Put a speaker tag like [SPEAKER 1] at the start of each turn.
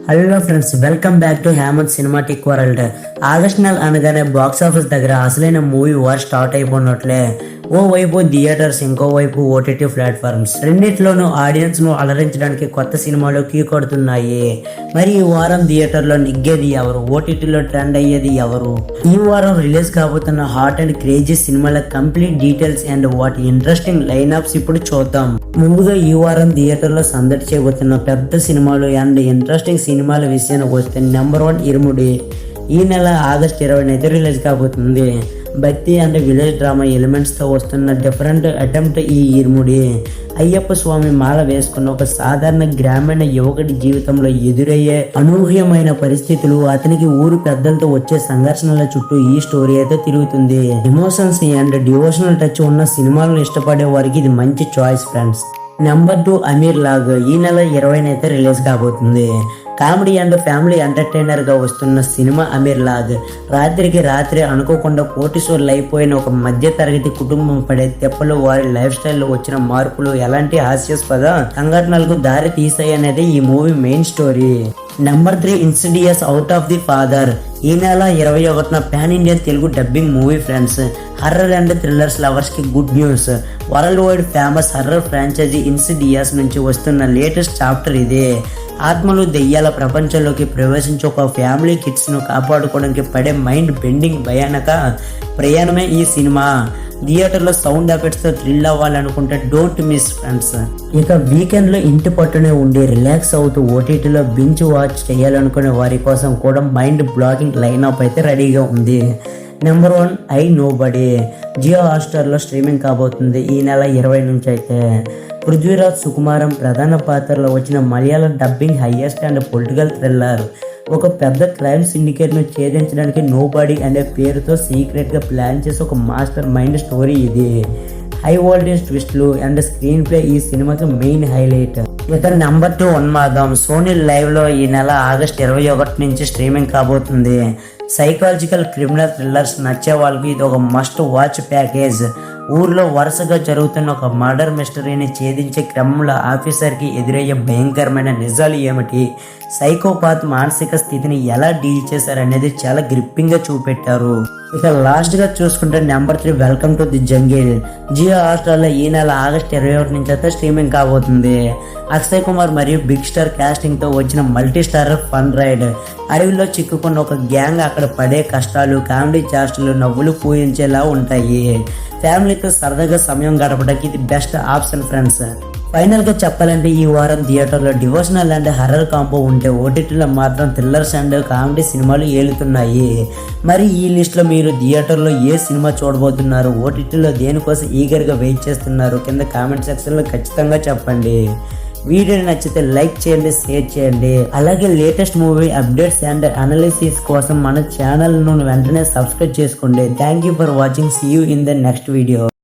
[SPEAKER 1] Hello friends, welcome back to Hemanth cinematic world. August నెల అనగానే box office దగ్గర అసలైన మూవీ వార్ స్టార్ట్ అయిపోయినట్లే. ఓ వైపు థియేటర్స్, ఇంకో వైపు ఓటీటీ ప్లాట్ఫామ్స్, రెండిట్లోనూ ఆడియన్స్ ను అలరించడానికి కొత్త సినిమాలు కీ కొడుతున్నాయి. మరి ఈ వారం థియేటర్లో నిగ్గేది ఎవరు, ఓటీటీలో ట్రెండ్ అయ్యేది ఎవరు? ఈ వారం రిలీజ్ కాబోతున్న హాట్ అండ్ క్రేజీ సినిమాల కంప్లీట్ డీటెయిల్స్ అండ్ వాటి ఇంట్రెస్టింగ్ లైన్అప్స్ ఇప్పుడు చూద్దాం. ముందుగా ఈ వారం థియేటర్లో సందడి చేయబోతున్న పెద్ద సినిమాలు అండ్ ఇంట్రెస్టింగ్ సినిమాల విషయానికి వస్తే నెంబర్ 1 ఇరుముడి. ఈ నెల ఆగస్ట్ 20 అయితే రిలీజ్ కాబోతుంది. భక్తి అండ్ విలేజ్ డ్రామా ఎలిమెంట్స్తో వస్తున్న డిఫరెంట్ అటెంప్ట్ ఈ ఇరుముడి. అయ్యప్ప స్వామి మాల వేసుకున్న ఒక సాధారణ గ్రామీణ యువకుడి జీవితంలో ఎదురయ్యే అనూహ్యమైన పరిస్థితులు, అతనికి ఊరు పెద్దలతో వచ్చే సంఘర్షణల చుట్టూ ఈ స్టోరీ అయితే తిరుగుతుంది. ఎమోషన్స్ అండ్ డివోషనల్ టచ్ ఉన్న సినిమాలను ఇష్టపడే వారికి ఇది మంచి చాయిస్ ఫ్రెండ్స్. నెంబర్ 2 అమీర్ లాగ్. ఈ నెల 20 అయితే రిలీజ్ కాబోతుంది. కామెడీ అండ్ ఫ్యామిలీ ఎంటర్టైనర్ గా వస్తున్న సినిమా అమీర్ లాగ్. రాత్రికి రాత్రి అనుకోకుండా కోటీశ్వర్లు అయిపోయిన ఒక మధ్య తరగతి కుటుంబం పడే తెప్పలు, వారి లైఫ్ స్టైల్లో వచ్చిన మార్పులు, ఎలాంటి హాస్యాస్పద సంఘటనలకు దారి తీసాయి అనేది ఈ movie main story. Number 3 Insidious out of the father. ఈ నెల 21న pan Indian Telugu dubbing movie friends. Horror and thrillers lovers కి good news. World wide famous horror franchise Insidious నుంచి వస్తున్న లేటెస్ట్ చాప్టర్ ఇదే. ఆత్మలు, దెయ్యాల ప్రపంచంలోకి ప్రవేశించి ఒక ఫ్యామిలీ కిడ్స్ ను కాపాడుకోవడానికి పడే మైండ్ బెండింగ్ భయానక ప్రయాణమే ఈ సినిమా. థియేటర్లో సౌండ్ ఎఫెక్ట్స్ తో థ్రిల్ అవ్వాలనుకుంటే డోంట్ మిస్ ఫ్రెండ్స్. ఇక వీకెండ్ లో ఇంటి పట్టునే ఉండి రిలాక్స్ అవుతూ ఓటీటీలో బింజ్ వాచ్ చేయాలనుకునే వారి కోసం కూడా మైండ్ బ్లాకింగ్ లైన్అప్ అయితే రెడీగా ఉంది. Number 1 I nobody. జియో హాట్‌స్టార్లో స్ట్రీమింగ్ కాబోతుంది ఈ నెల 20 నుంచి అయితే. పృథ్వీరాజ్ సుకుమారం ప్రధాన పాత్రలో వచ్చిన Malayalam dubbing highest and political thriller. ఒక పెద్ద క్రైమ్ సిండికేట్ను ఛేదించడానికి నోబడీ అనే పేరుతో సీక్రెట్గా ప్లాన్ చేసి ఒక మాస్టర్ మైండ్ స్టోరీ ఇది. హై వోల్టేజ్ ట్విస్ట్లు అండ్ స్క్రీన్ ప్లే ఈ సినిమాకి మెయిన్ హైలైట్. ఇక నెంబర్ 2 ఉన్మాదం. సోనీ లైవ్ లో ఈ నెల ఆగస్ట్ 21 నుంచి స్ట్రీమింగ్ కాబోతుంది. సైకాలజికల్ క్రిమినల్ థ్రిల్లర్స్ నచ్చే వాళ్ళకి ఇది ఒక మస్ట్ వాచ్ ప్యాకేజ్. ఊర్లో వరుసగా జరుగుతున్న ఒక మర్డర్ మిస్టరీని ఛేదించే క్రమంలో ఆఫీసర్కి ఎదురయ్యే భయంకరమైన నిజాలు ఏమిటి, సైకోపాత్ మానసిక స్థితిని ఎలా డీల్ చేశారనేది చాలా గ్రిప్పింగ్గా చూపెట్టారు. ఇక లాస్ట్గా చూసుకుంటే number 3 welcome to the jungle. Jio హాట్‌స్టార్లో ఈ నెల ఆగస్ట్ 21 నుంచి అయితే స్ట్రీమింగ్ కాబోతుంది. అక్షయ్ కుమార్ మరియు బిగ్ స్టార్ కాస్టింగ్తో వచ్చిన మల్టీ స్టారర్ ఫన్ రైడ్. అడవిలో చిక్కుకున్న ఒక గ్యాంగ్ అక్కడ పడే కష్టాలు, కామెడీ చేష్టలు నవ్వులు పూయించేలా ఉంటాయి. ఫ్యామిలీతో సరదాగా సమయం గడపడానికి ఇది బెస్ట్ ఆప్షన్ ఫ్రెండ్స్. ఫైనల్ గా చెప్పాలంటే ఈ వారం థియేటర్లో డివోషనల్ అండ్ హర్రర్ కాంబో ఉంటే ఓటీటీలో మాత్రం థ్రిల్లర్స్ అండ్ కామెడీ సినిమాలు ఏలుతున్నాయి. మరి ఈ లిస్ట్ లో మీరు థియేటర్లో ఏ సినిమా చూడబోతున్నారు, ఓటీటీలో దేనికోసం ఈగర్గా వెయిట్ చేస్తున్నారు, కింద కామెంట్ సెక్షన్ లో ఖచ్చితంగా చెప్పండి. వీడియో నచ్చితే లైక్ చేయండి, షేర్ చేయండి. అలాగే latest movie updates and analysis కోసం మన ఛానల్ ను వెంటనే సబ్స్క్రైబ్ చేసుకోండి. Thank you for watching. See you in the next video.